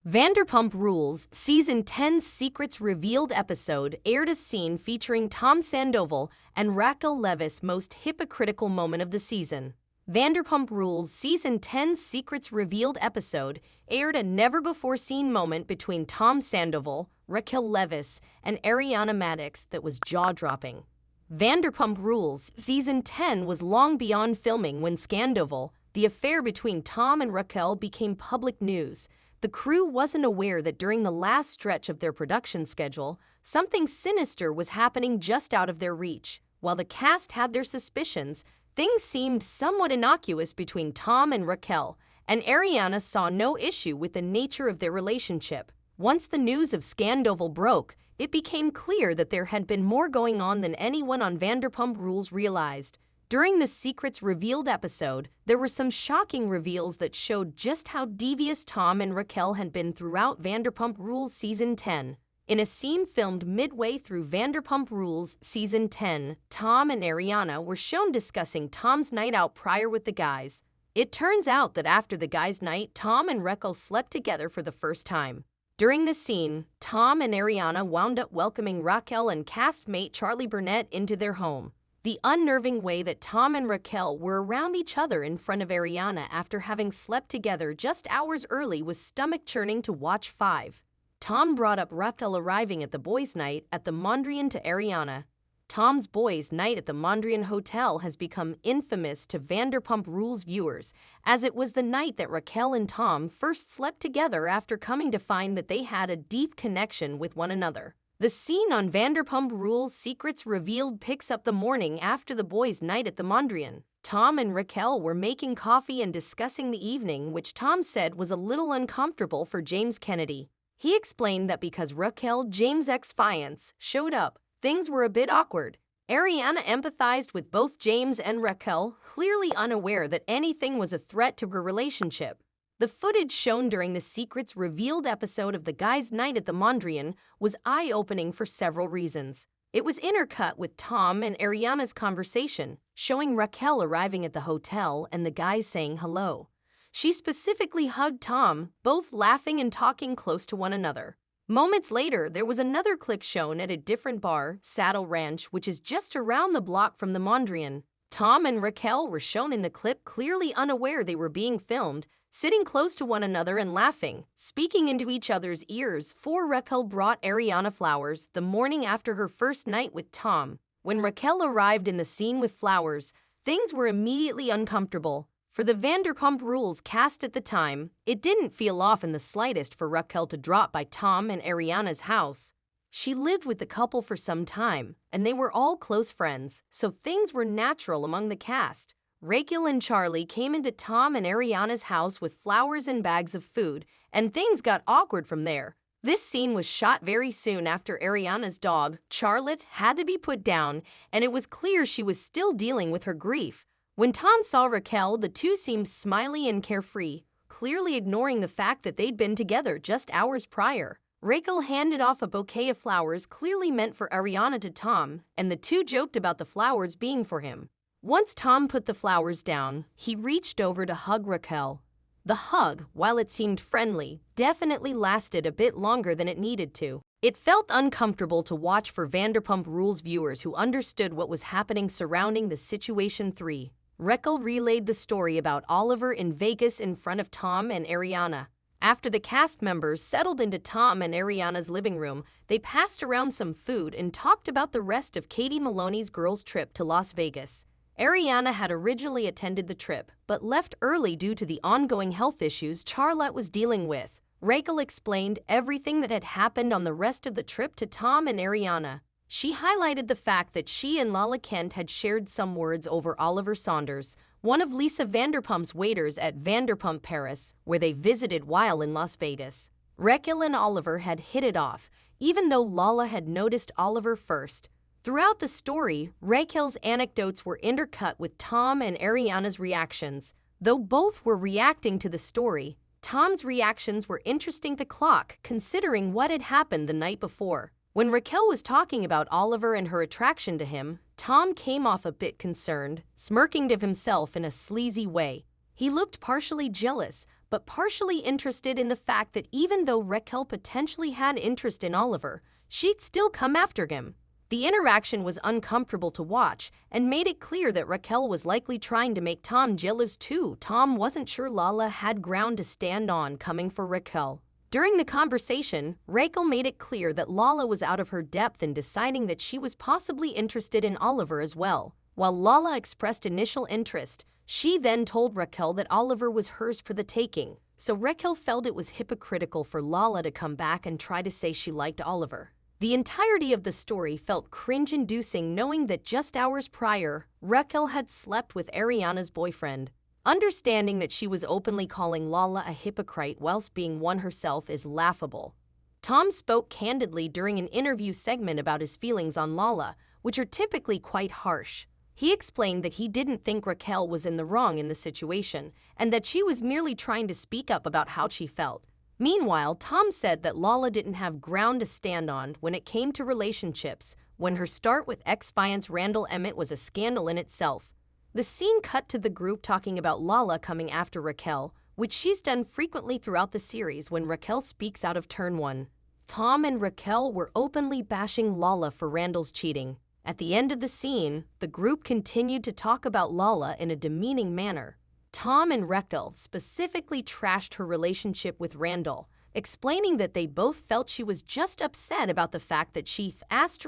Vanderpump Rules Season 10's Secrets Revealed episode aired a scene featuring Tom Sandoval and Raquel Leviss' most hypocritical moment of the season. Vanderpump Rules Season 10's Secrets Revealed episode aired a never-before-seen moment between Tom Sandoval, Raquel Leviss, and Ariana Madix that was jaw-dropping. Vanderpump Rules Season 10 was long beyond filming when Scandoval, the affair between Tom and Raquel, became public news. The crew wasn't aware that during the last stretch of their production schedule, something sinister was happening just out of their reach. While the cast had their suspicions, things seemed somewhat innocuous between Tom and Raquel, and Ariana saw no issue with the nature of their relationship. Once the news of Scandoval broke, it became clear that there had been more going on than anyone on Vanderpump Rules realized. During the Secrets Revealed episode, there were some shocking reveals that showed just how devious Tom and Raquel had been throughout Vanderpump Rules Season 10. In a scene filmed midway through Vanderpump Rules Season 10, Tom and Ariana were shown discussing Tom's night out prior with the guys. It turns out that after the guys' night, Tom and Raquel slept together for the first time. During the scene, Tom and Ariana wound up welcoming Raquel and castmate Charlie Burnett into their home. The unnerving way that Tom and Raquel were around each other in front of Ariana after having slept together just hours early was stomach-churning to watch. 5. Tom brought up Raquel arriving at the boys' night at the Mondrian to Ariana. Tom's boys' night at the Mondrian Hotel has become infamous to Vanderpump Rules viewers, as it was the night that Raquel and Tom first slept together after coming to find that they had a deep connection with one another. The scene on Vanderpump Rules Secrets Revealed picks up the morning after the boys' night at the Mondrian. Tom and Raquel were making coffee and discussing the evening, which Tom said was a little uncomfortable for James Kennedy. He explained that because Raquel, James' ex-fiance, showed up, things were a bit awkward. Ariana empathized with both James and Raquel, clearly unaware that anything was a threat to her relationship. The footage shown during the Secrets Revealed episode of the guys' night at the Mondrian was eye-opening for several reasons. It was intercut with Tom and Ariana's conversation, showing Raquel arriving at the hotel and the guys saying hello. She specifically hugged Tom, both laughing and talking close to one another. Moments later, there was another clip shown at a different bar, Saddle Ranch, which is just around the block from the Mondrian. Tom and Raquel were shown in the clip clearly unaware they were being filmed, sitting close to one another and laughing, speaking into each other's ears. 4. Raquel brought Ariana flowers the morning after her first night with Tom. When Raquel arrived in the scene with flowers, things were immediately uncomfortable. For the Vanderpump Rules cast at the time, it didn't feel off in the slightest for Raquel to drop by Tom and Ariana's house. She lived with the couple for some time, and they were all close friends, so things were natural among the cast. Raquel and Charlie came into Tom and Ariana's house with flowers and bags of food, and things got awkward from there. This scene was shot very soon after Ariana's dog, Charlotte, had to be put down, and it was clear she was still dealing with her grief. When Tom saw Raquel, the two seemed smiley and carefree, clearly ignoring the fact that they'd been together just hours prior. Raquel handed off a bouquet of flowers clearly meant for Ariana to Tom, and the two joked about the flowers being for him. Once Tom put the flowers down, he reached over to hug Raquel. The hug, while it seemed friendly, definitely lasted a bit longer than it needed to. It felt uncomfortable to watch for Vanderpump Rules viewers who understood what was happening surrounding the situation. 3. Raquel relayed the story about Oliver in Vegas in front of Tom and Ariana. After the cast members settled into Tom and Ariana's living room, they passed around some food and talked about the rest of Katie Maloney's girls' trip to Las Vegas. Ariana had originally attended the trip, but left early due to the ongoing health issues Charlotte was dealing with. Raquel explained everything that had happened on the rest of the trip to Tom and Ariana. She highlighted the fact that she and Lala Kent had shared some words over Oliver Saunders, one of Lisa Vanderpump's waiters at Vanderpump Paris, where they visited while in Las Vegas. Raquel and Oliver had hit it off, even though Lala had noticed Oliver first. Throughout the story, Raquel's anecdotes were intercut with Tom and Ariana's reactions. Though both were reacting to the story, Tom's reactions were interesting to clock, considering what had happened the night before. When Raquel was talking about Oliver and her attraction to him, Tom came off a bit concerned, smirking to himself in a sleazy way. He looked partially jealous, but partially interested in the fact that even though Raquel potentially had interest in Oliver, she'd still come after him. The interaction was uncomfortable to watch and made it clear that Raquel was likely trying to make Tom jealous too. Tom wasn't sure Lala had ground to stand on coming for Raquel. During the conversation, Raquel made it clear that Lala was out of her depth in deciding that she was possibly interested in Oliver as well. While Lala expressed initial interest, she then told Raquel that Oliver was hers for the taking. So Raquel felt it was hypocritical for Lala to come back and try to say she liked Oliver. The entirety of the story felt cringe-inducing, knowing that just hours prior, Raquel had slept with Ariana's boyfriend. Understanding that she was openly calling Lala a hypocrite whilst being one herself is laughable. Tom spoke candidly during an interview segment about his feelings on Lala, which are typically quite harsh. He explained that he didn't think Raquel was in the wrong in the situation, and that she was merely trying to speak up about how she felt. Meanwhile, Tom said that Lala didn't have ground to stand on when it came to relationships, when her start with ex-fiance Randall Emmett was a scandal in itself. The scene cut to the group talking about Lala coming after Raquel, which she's done frequently throughout the series when Raquel speaks out of turn one. Tom and Raquel were openly bashing Lala for Randall's cheating. At the end of the scene, the group continued to talk about Lala in a demeaning manner. Tom and Raquel specifically trashed her relationship with Randall, explaining that they both felt she was just upset about the fact that she id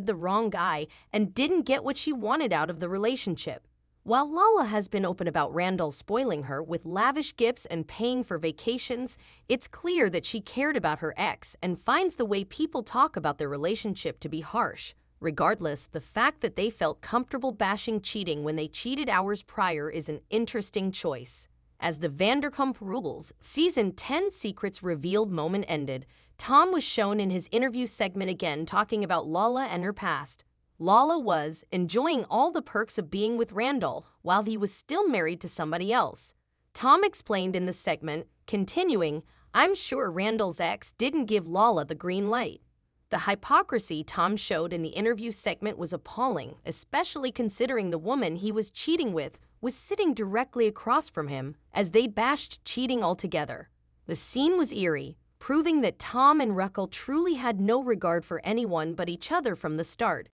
the wrong guy and didn't get what she wanted out of the relationship. While Lala has been open about Randall spoiling her with lavish gifts and paying for vacations, it's clear that she cared about her ex and finds the way people talk about their relationship to be harsh. Regardless, the fact that they felt comfortable bashing cheating when they cheated hours prior is an interesting choice. As the Vanderpump Rules Season 10 Secrets Revealed moment ended, Tom was shown in his interview segment again talking about Lala and her past. Lala was enjoying all the perks of being with Randall while he was still married to somebody else. Tom explained in the segment, continuing, "I'm sure Randall's ex didn't give Lala the green light." The hypocrisy Tom showed in the interview segment was appalling, especially considering the woman he was cheating with was sitting directly across from him as they bashed cheating altogether. The scene was eerie, proving that Tom and Raquel truly had no regard for anyone but each other from the start.